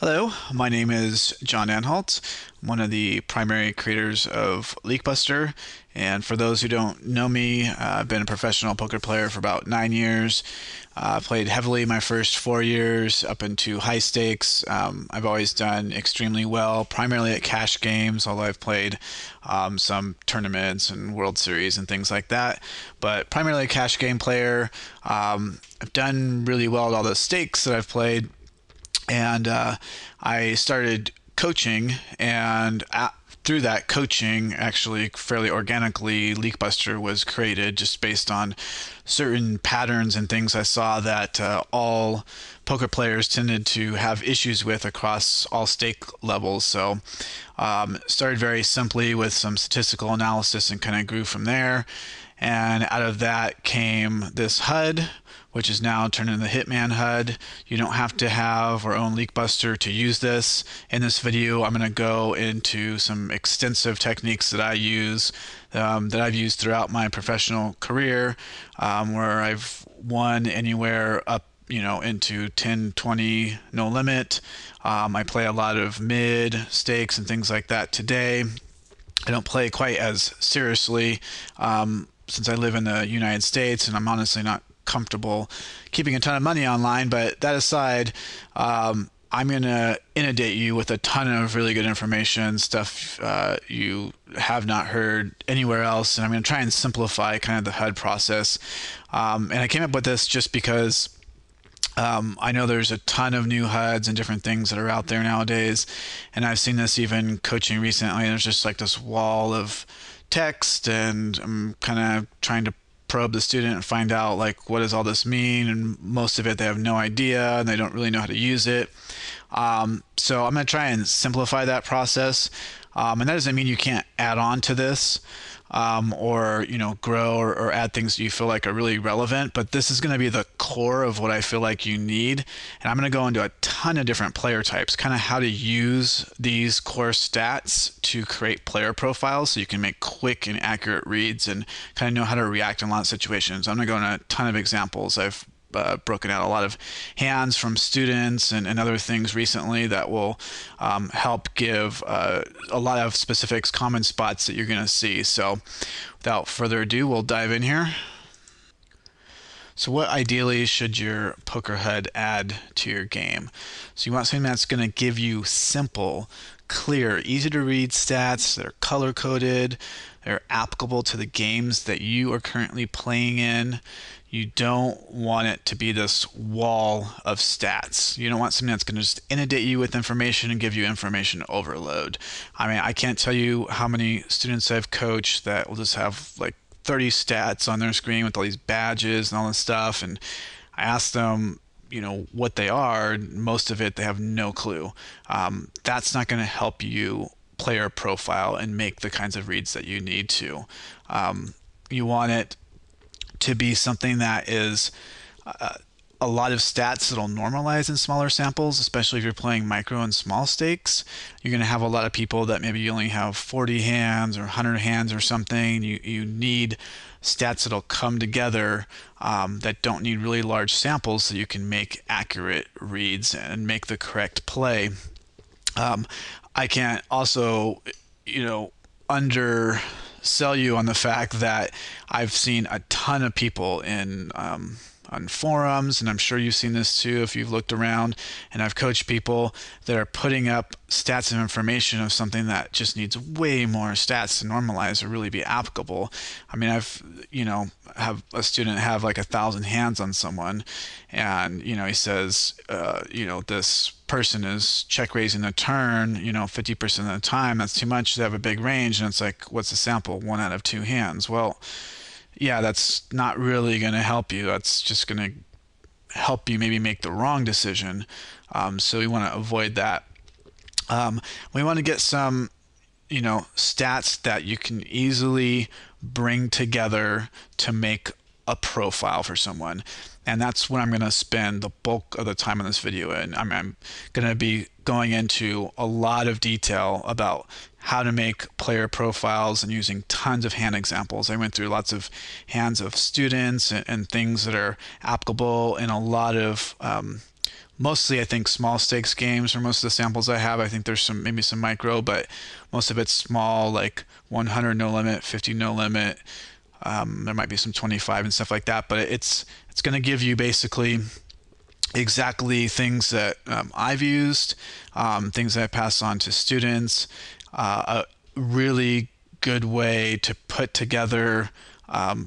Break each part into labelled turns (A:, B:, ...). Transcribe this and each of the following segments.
A: Hello, my name is John Anhalt. I'm one of the primary creators of Leak Buster. And for those who don't know me, I've been a professional poker player for about 9 years. Played heavily my first 4 years up into high stakes. I've always done extremely well, primarily at cash games, although I've played some tournaments and World Series and things like that. But primarily a cash game player. I've done really well at all the stakes that I've played, and I started coaching, and through that coaching, actually fairly organically, Leakbuster was created just based on certain patterns and things I saw that all poker players tended to have issues with across all stake levels. So started very simply with some statistical analysis and kind of grew from there. And out of that came this HUD, which is now turned into the Hitman HUD. You don't have to have or own Leakbuster to use this. In this video, I'm going to go into some extensive techniques that I use, that I've used throughout my professional career, where I've won anywhere up into 10, 20, no limit. I play a lot of mid stakes and things like that today. I don't play quite as seriously since I live in the United States, and I'm honestly not comfortable keeping a ton of money online. But that aside, I'm going to inundate you with a ton of really good information, stuff you have not heard anywhere else, and I'm going to try and simplify kind of the HUD process. And I came up with this just because I know there's a ton of new HUDs and different things that are out there nowadays, and I've seen this even coaching recently. There's just like this wall of text, and I'm kind of trying to probe the student and find out like what does all this mean, and most of it they have no idea and they don't really know how to use it. So I'm going to try and simplify that process, and that doesn't mean you can't add on to this, or grow or add things that you feel like are really relevant, but this is going to be the core of what I feel like you need. And I'm going to go into a ton of different player types, kind of how to use these core stats to create player profiles so you can make quick and accurate reads and kind of know how to react in a lot of situations. I'm going to go into a ton of examples. I've broken out a lot of hands from students and other things recently that will help give a lot of specifics, common spots that you're going to see. So without further ado, we'll dive in here. So what ideally should your poker HUD add to your game? So you want something that's going to give you simple, clear, easy to read stats that are color coded, they're applicable to the games that you are currently playing in. You don't want it to be this wall of stats. You don't want something that's going to just inundate you with information and give you information overload. I mean, I can't tell you how many students I've coached that will just have like 30 stats on their screen with all these badges and all this stuff, and I ask them what they are. Most of it they have no clue. That's not going to help you player profile and make the kinds of reads that you need to. You want it to be something that is a lot of stats that'll normalize in smaller samples, especially if you're playing micro and small stakes. You're going to have a lot of people that maybe you only have 40 hands or 100 hands or something. You need stats that'll come together that don't need really large samples so you can make accurate reads and make the correct play. I can't also, undersell you on the fact that I've seen a ton of people in on forums, and I'm sure you've seen this too if you've looked around, and I've coached people that are putting up stats and information of something that just needs way more stats to normalize or really be applicable. I mean, I've have a student have like 1,000 hands on someone, and he says this person is check raising the turn 50% of the time. That's too much to have a big range. And it's like, what's the sample? 1 out of 2 hands. Well, yeah, that's not really going to help you. That's just going to help you maybe make the wrong decision. So we want to avoid that. We want to get some stats that you can easily bring together to make a profile for someone. And that's what I'm going to spend the bulk of the time in this video in. I'm going to be going into a lot of detail about how to make player profiles and using tons of hand examples. I went through lots of hands of students and things that are applicable in a lot of mostly I think small stakes games for most of the samples I have. I think there's some maybe some micro, but most of it's small, like 100 no limit, 50 no limit. There might be some 25 and stuff like that, but it's going to give you basically exactly things that I've used, things that I pass on to students. A really good way to put together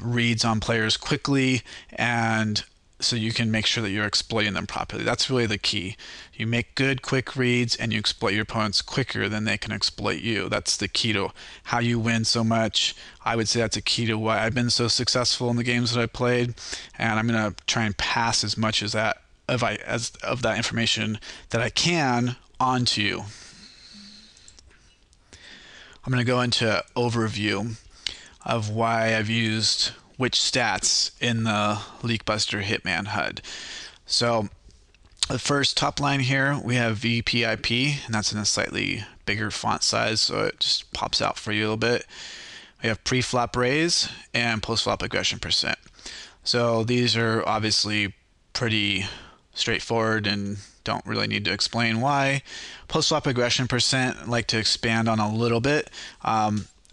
A: reads on players quickly, and so you can make sure that you're exploiting them properly. That's really the key. You make good, quick reads, and you exploit your opponents quicker than they can exploit you. That's the key to how you win so much. I would say that's a key to why I've been so successful in the games that I played, and I'm going to try and pass as much as that of that information that I can onto you. I'm going to go into overview of why I've used which stats in the Leak Buster Hitman HUD. So the first top line here, we have VPIP, and that's in a slightly bigger font size, so it just pops out for you a little bit. We have pre-flop raise and post-flop aggression percent. So these are obviously pretty straightforward and don't really need to explain why. Post-flop aggression percent, I'd like to expand on a little bit.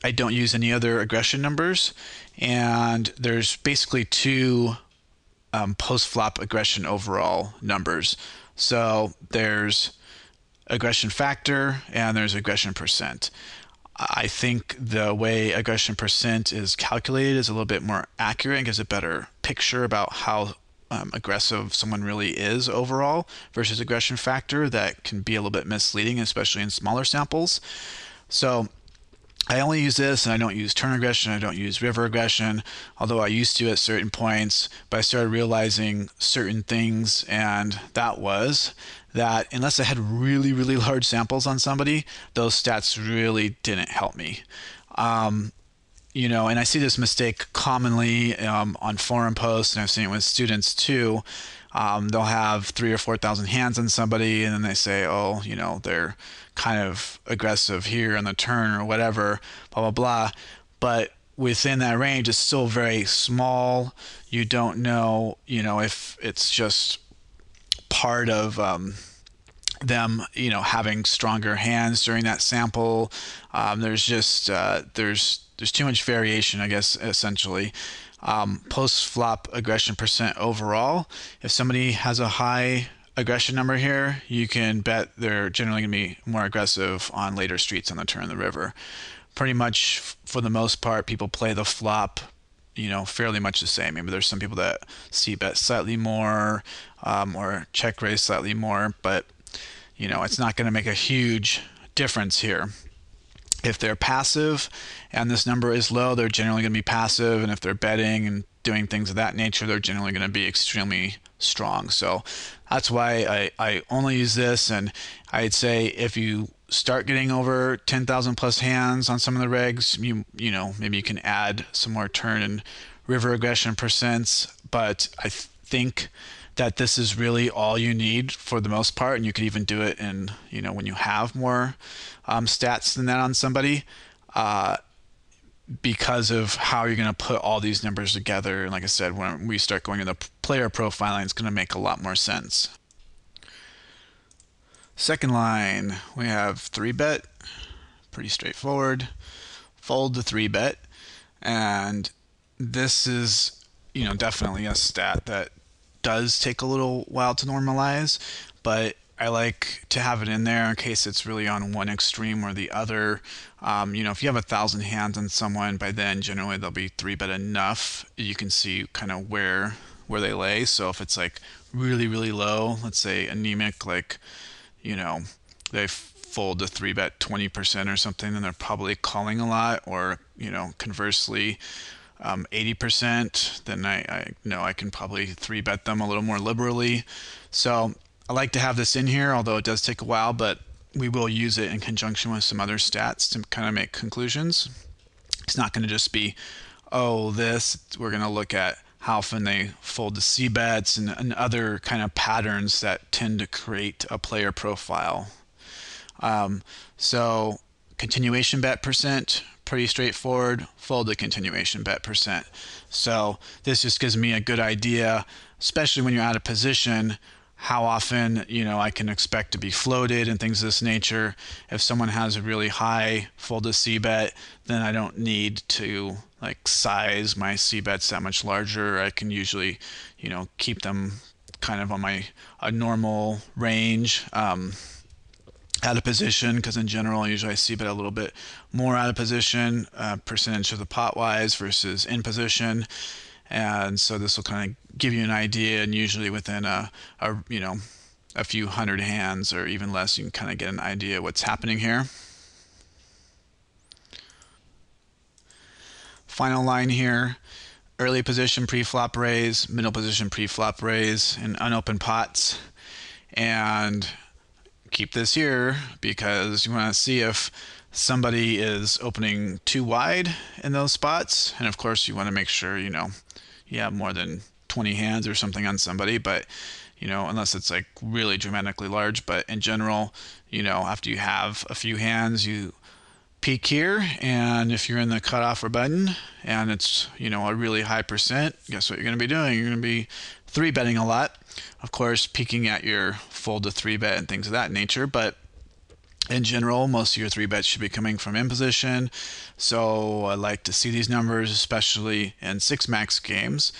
A: I don't use any other aggression numbers, and there's basically two post-flop aggression overall numbers. So there's aggression factor and there's aggression percent. I think the way aggression percent is calculated is a little bit more accurate and gives a better picture about how aggressive someone really is overall versus aggression factor that can be a little bit misleading, especially in smaller samples. So I only use this, and I don't use turn aggression, I don't use river aggression, although I used to at certain points, but I started realizing certain things, and that was that unless I had really, really large samples on somebody, those stats really didn't help me. You know, and I see this mistake commonly on forum posts, and I've seen it with students too. They'll have 3,000 or 4,000 hands on somebody, and then they say, oh, you know, they're kind of aggressive here on the turn or whatever, blah, blah, blah. But within that range, it's still very small. You don't know, you know, if it's just part of them, you know, having stronger hands during that sample. There's just, there's too much variation, I guess, essentially. Post-flop aggression percent overall, if somebody has a high aggression number here, you can bet they're generally going to be more aggressive on later streets on the turn of the river. Pretty much, for the most part, people play the flop, you know, fairly much the same. Maybe there's some people that c-bet slightly more or check raise slightly more, but, you know, it's not going to make a huge difference here. If they're passive and this number is low, they're generally going to be passive, and if they're betting and doing things of that nature, they're generally going to be extremely strong. So that's why I only use this, and I'd say if you start getting over 10,000 plus hands on some of the regs, you know, maybe you can add some more turn and river aggression percents, but I think that this is really all you need for the most part, and you could even do it in, you know, when you have more stats than that on somebody, because of how you're going to put all these numbers together. And like I said, when we start going into player profiling, it's going to make a lot more sense. Second line, we have 3-bet, pretty straightforward. Fold the 3-bet, and this is, you know, definitely a stat that does take a little while to normalize, but I like to have it in there in case it's really on one extreme or the other. You know, if you have 1,000 hands on someone, by then generally they'll be 3-bet enough. You can see kind of where they lay. So if it's like really, really low, let's say anemic, like, you know, they fold the 3-bet 20% or something, then they're probably calling a lot. Or, you know, conversely, 80%, then I know I can probably 3-bet them a little more liberally. So I like to have this in here, although it does take a while, but we will use it in conjunction with some other stats to kind of make conclusions. It's not going to just be, oh, this. We're going to look at how often they fold the c-bets and other kind of patterns that tend to create a player profile. So continuation bet percent, pretty straightforward. Fold the continuation bet percent. So this just gives me a good idea, especially when you're out of position, how often I can expect to be floated and things of this nature. If someone has a really high fold to C bet, then I don't need to like size my C bets that much larger. I can usually keep them kind of on my a normal range. Out of position, because in general usually I see bet a little bit more out of position, percentage of the pot wise versus in position. And so this will kind of give you an idea, and usually within a few hundred hands or even less, you can kind of get an idea what's happening here. Final line here: early position pre-flop raise, middle position pre-flop raise, and unopened pots. And keep this here because you want to see if somebody is opening too wide in those spots. And of course, you want to make sure you have more than 20 hands or something on somebody, but unless it's like really dramatically large. But in general, after you have a few hands, you peek here, and if you're in the cutoff or button and it's a really high percent, guess what you're going to be doing? You're going to be three betting a lot, of course, peeking at your fold to three bet and things of that nature. But in general, most of your three bets should be coming from in position. So I like to see these numbers, especially in six max games.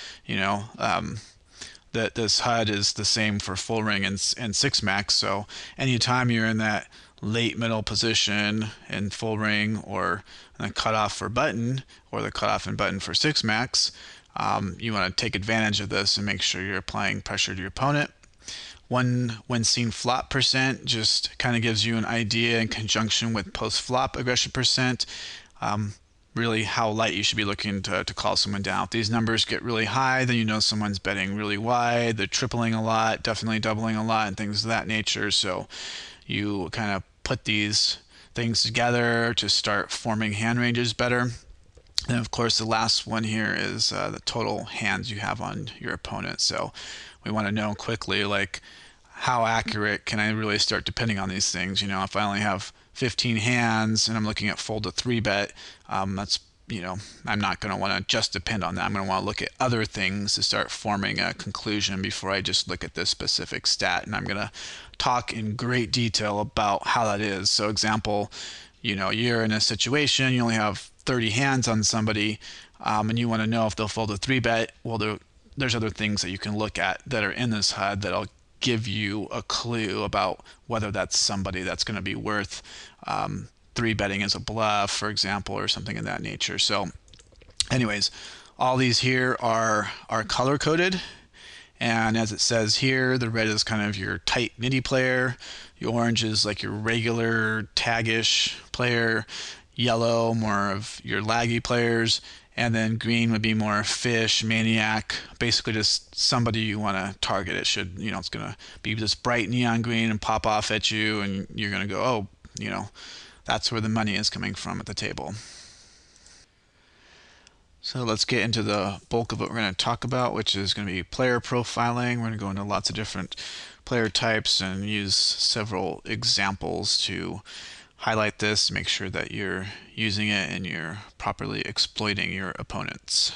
A: That this HUD is the same for full ring and six max. So anytime you're in that late middle position in full ring, or the cutoff for button, or the cutoff and button for six max, you want to take advantage of this and make sure you're applying pressure to your opponent. When seen flop percent just kind of gives you an idea in conjunction with post flop aggression percent, really how light you should be looking to call someone down. If these numbers get really high, then someone's betting really wide, they're tripling a lot, definitely doubling a lot, and things of that nature. So you kind of put these things together to start forming hand ranges better. And of course, the last one here is the total hands you have on your opponent. So we want to know quickly, like, how accurate can I really start depending on these things? If I only have 15 hands and I'm looking at fold to three bet, that's I'm not going to want to just depend on that. I'm going to want to look at other things to start forming a conclusion before I just look at this specific stat. And I'm going to talk in great detail about how that is. So example, you're in a situation, you only have 30 hands on somebody, and you want to know if they'll fold a three bet. Well, there's other things that you can look at that are in this HUD that'll give you a clue about whether that's somebody that's going to be worth three betting as a bluff, for example, or something of that nature. So anyways, all these here are color coded, and as it says here, the red is kind of your tight nitty player, the orange is like your regular taggish player, yellow more of your laggy players, and then green would be more fish, maniac, basically just somebody you want to target. It should, it's going to be this bright neon green and pop off at you, and you're going to go, oh, that's where the money is coming from at the table. So let's get into the bulk of what we're going to talk about, which is going to be player profiling. We're going to go into lots of different player types and use several examples to highlight this, make sure that you're using it and you're properly exploiting your opponents.